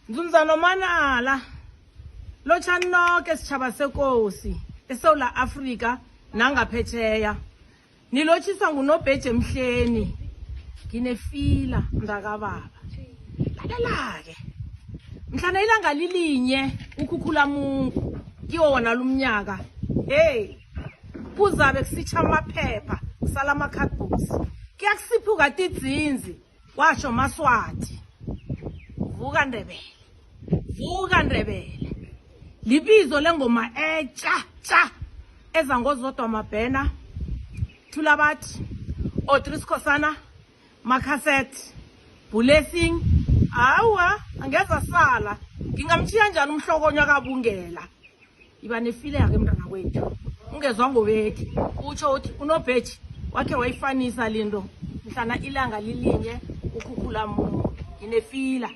Mzumzana Manala locha noke sitshaba sekosi eSouth Africa nangaphetsheya nilotshisa nguNobheje Mhleni nginefila mndakababa lalela ke mhlana ilanga lilinye ukhukhula Mungu kiwo wona lumnyaka kuzabe kusitsha amaphepha kusala amakhadbooks kuyakusiphuka tidzinzi washo Maswati vuka Ndebele libizo lengoma cha eza ngozodwa mabhena Thulabathi Audrey Skhosana Makhasethi Blessing awa angeza sala ngingamthiya njani umhlokonyo kabungela iba nefile yake mntana wethu ungezwa ngobethi utsho uthi uNobheje wakhe wayifanisa lindo mhlana ilanga lilinye ukhukhula Mungu nginefila